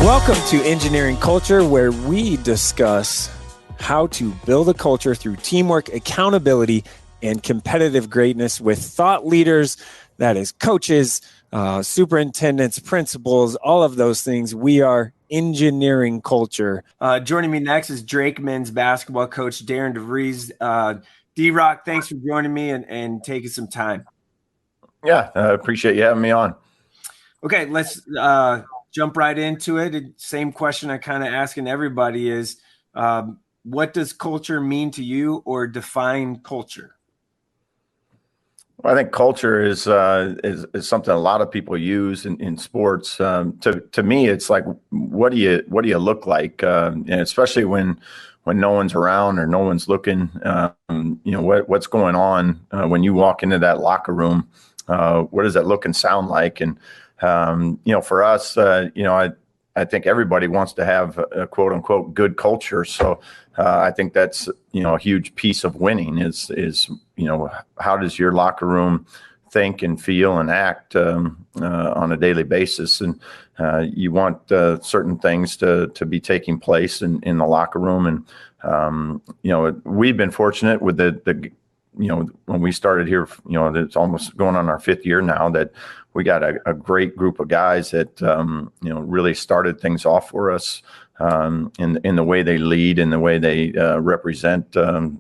Welcome to Engineering Culture, where we discuss how to build a culture through teamwork, accountability, and competitive greatness with thought leaders, that is coaches, superintendents, principals, all of those things. We are Engineering Culture. Joining me next is Drake men's basketball coach Darian DeVries. D-Rock, thanks for joining me and taking some time. Yeah, I appreciate you having me on. Okay, let's jump right into it. Same question I kind of asking everybody is, what does culture mean to you, or define culture? Well, I think culture is something a lot of people use in sports. To me, it's like, what do you look like? And especially when no one's around or no one's looking, what's going on when you walk into that locker room? What does that look and sound like? And for us, I think everybody wants to have a quote unquote good culture. So I think that's, a huge piece of winning is how does your locker room think and feel and act on a daily basis? And you want certain things to be taking place in the locker room. And, we've been fortunate with the when we started here, it's almost going on our fifth year now, that we got a great group of guys that, really started things off for us in the way they lead and the way they represent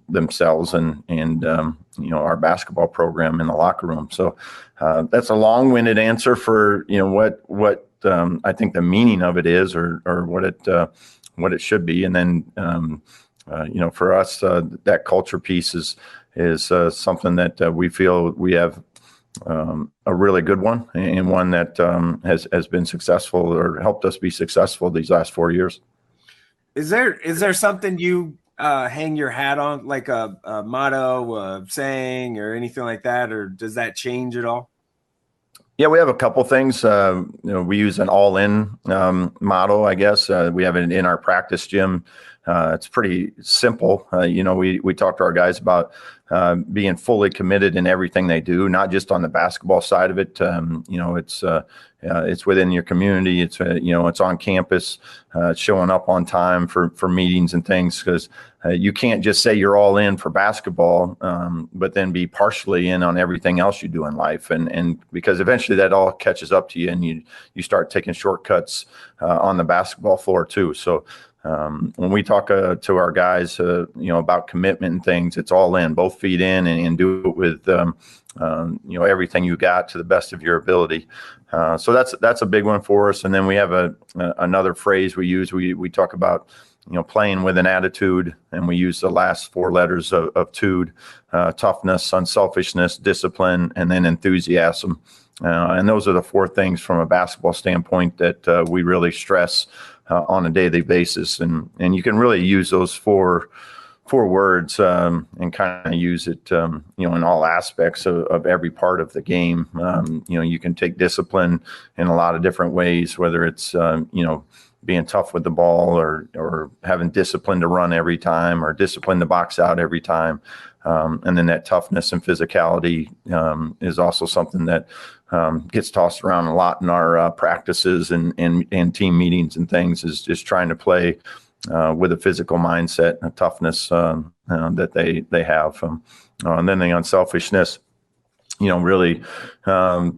themselves and our basketball program in the locker room. So that's a long-winded answer for, what I think the meaning of it is, or what it should be. And then, for us, that culture piece is something that we feel we have a really good one, and one that has been successful or helped us be successful these last 4 years. Is there something you hang your hat on, like a motto, a saying, or anything like that, or does that change at all? Yeah, we have a couple things. We use an all-in motto, I guess. We have it in our practice gym. It's pretty simple. We talk to our guys about being fully committed in everything they do, not just on the basketball side of it. It's within your community. It's on campus, showing up on time for meetings and things, because you can't just say you're all in for basketball, but then be partially in on everything else you do in life. And because eventually that all catches up to you, and you start taking shortcuts on the basketball floor too. So when we talk to our guys, about commitment and things, it's all in, both feet in, and do it with, everything you got to the best of your ability. So that's a big one for us. And then we have another phrase we use. We talk about, playing with an attitude, and we use the last four letters of TUDE, toughness, unselfishness, discipline, and then enthusiasm. And those are the four things from a basketball standpoint that we really stress on a daily basis. And you can really use those four words and kind of use it, in all aspects of every part of the game. You can take discipline in a lot of different ways, whether it's, being tough with the ball, or having discipline to run every time, or discipline to box out every time. And then that toughness and physicality is also something that gets tossed around a lot in our practices and team meetings and things, is just trying to play with a physical mindset and a toughness that they have. And then the unselfishness, really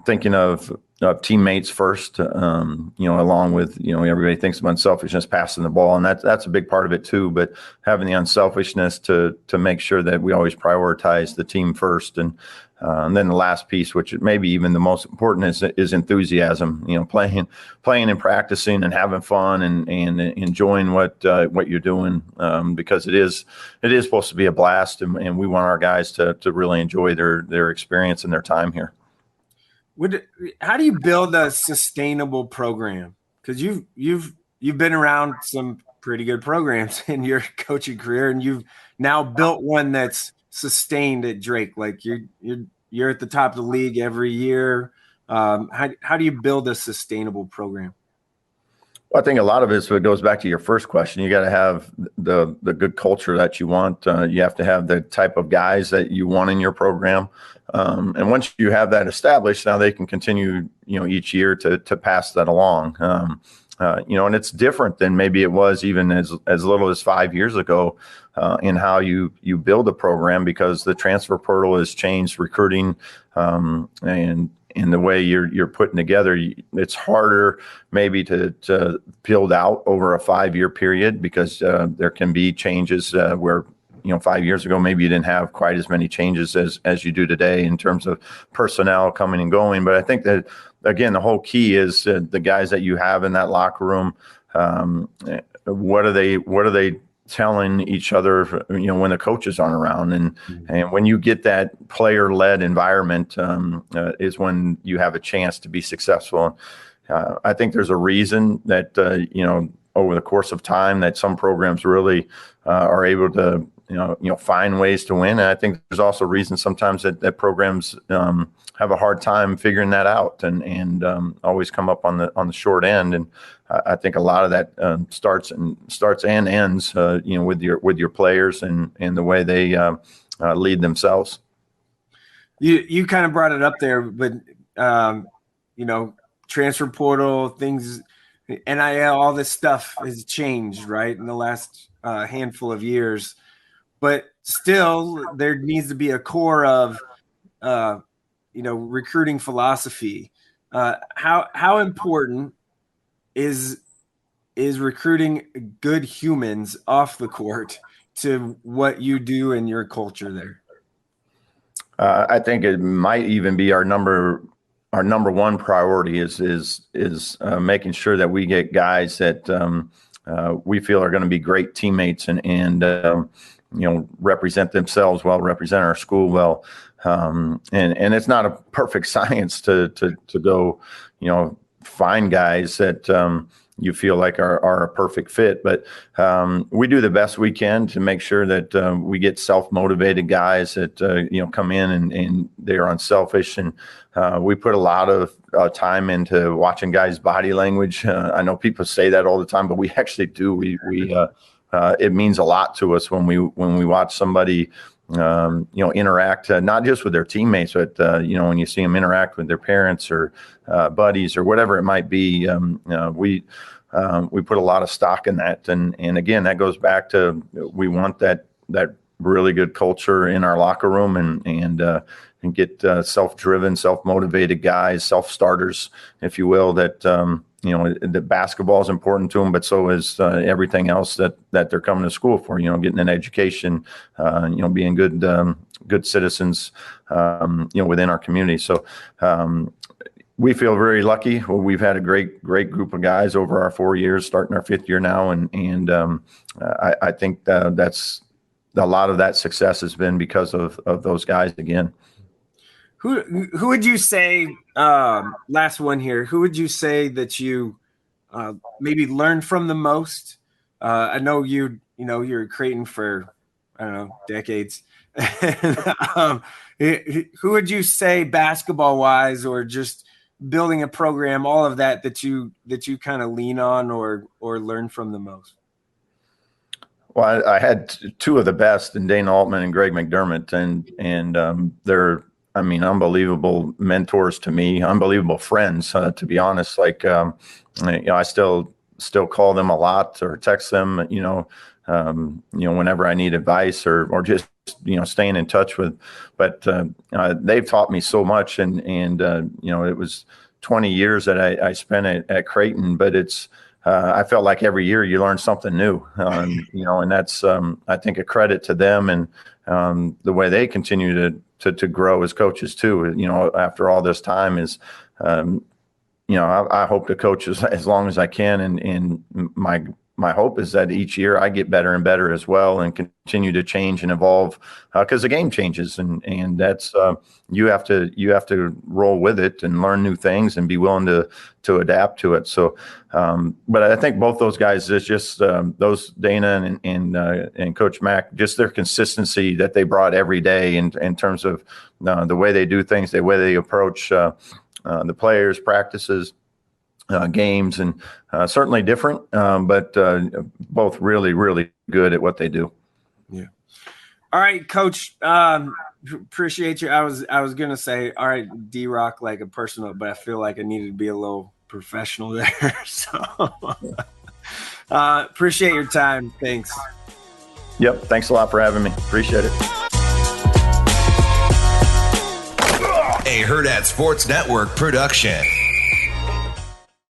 thinking of teammates first, along with, everybody thinks of unselfishness, passing the ball, and that's a big part of it too. But having the unselfishness to make sure that we always prioritize the team first. And then the last piece, which may be even the most important, is enthusiasm. Playing and practicing and having fun and enjoying what you're doing, because it is supposed to be a blast, and we want our guys to really enjoy their experience and their time here. How do you build a sustainable program? Because you've been around some pretty good programs in your coaching career, and you've now built one that's sustained at Drake. Like you're at the top of the league every year. How do you build a sustainable program? Well, I think a lot of it goes back to your first question. You got to have the good culture that you want. You have to have the type of guys that you want in your program. And once you have that established, now they can continue, each year to pass that along. And it's different than maybe it was even as little as 5 years ago in how you build a program, because the transfer portal has changed recruiting, and in the way you're putting together. It's harder maybe to build out over a 5-year period, because there can be changes where 5 years ago, maybe you didn't have quite as many changes as you do today in terms of personnel coming and going. But I think that, again, the whole key is the guys that you have in that locker room. What are they telling each other, when the coaches aren't around, and when you get that player-led environment, is when you have a chance to be successful. I think there's a reason that, over the course of time, that some programs really are able to, find ways to win. And I think there's also reasons sometimes that programs have a hard time figuring that out, and always come up on the short end. And I think a lot of that starts and ends, with your players and the way they lead themselves. You kind of brought it up there, but transfer portal things, NIL, all this stuff has changed, right, in the last handful of years. But still, there needs to be a core of, recruiting philosophy. How important is recruiting good humans off the court to what you do in your culture there? I think it might even be our number one priority is making sure that we get guys that we feel are going to be great teammates and represent themselves well, represent our school well. And it's not a perfect science to go, find guys that you feel like are a perfect fit. But we do the best we can to make sure that we get self-motivated guys that, come in and they're unselfish. And we put a lot of time into watching guys' body language. I know people say that all the time, but we actually do. It means a lot to us when we watch somebody, interact, not just with their teammates, but, when you see them interact with their parents or buddies or whatever it might be. We put a lot of stock in that. And again, that goes back to, we want that really good culture in our locker room and get self-driven, self-motivated guys, self-starters, if you will, that, the basketball is important to them, but so is everything else that they're coming to school for, getting an education, being good citizens, within our community. So we feel very lucky. Well, we've had a great group of guys over our 4 years, starting our 5th year now. And I think that's a lot of that success has been because of those guys again. Who would you say, last one here, who would you say that you maybe learned from the most? I know you're Creighton for, I don't know, decades. Who would you say, basketball wise, or just building a program, all of that you kind of lean on or learn from the most? Well, I had two of the best in Dana Altman and Greg McDermott, and they're, unbelievable mentors to me, unbelievable friends, to be honest. Like, I still call them a lot or text them, whenever I need advice or just, staying in touch with. But they've taught me so much, and it was 20 years that I spent at Creighton, but it's, I felt like every year you learn something new, and that's, I think, a credit to them and the way they continue to grow as coaches too. After all this time is, I hope to coach as long as I can, and my hope is that each year I get better and better as well, and continue to change and evolve, because the game changes, and that's you have to roll with it and learn new things and be willing to adapt to it. So, but I think both those guys, is just those Dana and Coach Mack, just their consistency that they brought every day in terms of the way they do things, the way they approach the players, practices, games, and certainly different, but both really, really good at what they do. Yeah. All right, Coach. Appreciate you. I was gonna say, all right, D-Rock, like a personal, but I feel like I needed to be a little professional there. So appreciate your time. Thanks. Yep. Thanks a lot for having me. Appreciate it. A Hurrdat Sports Network production.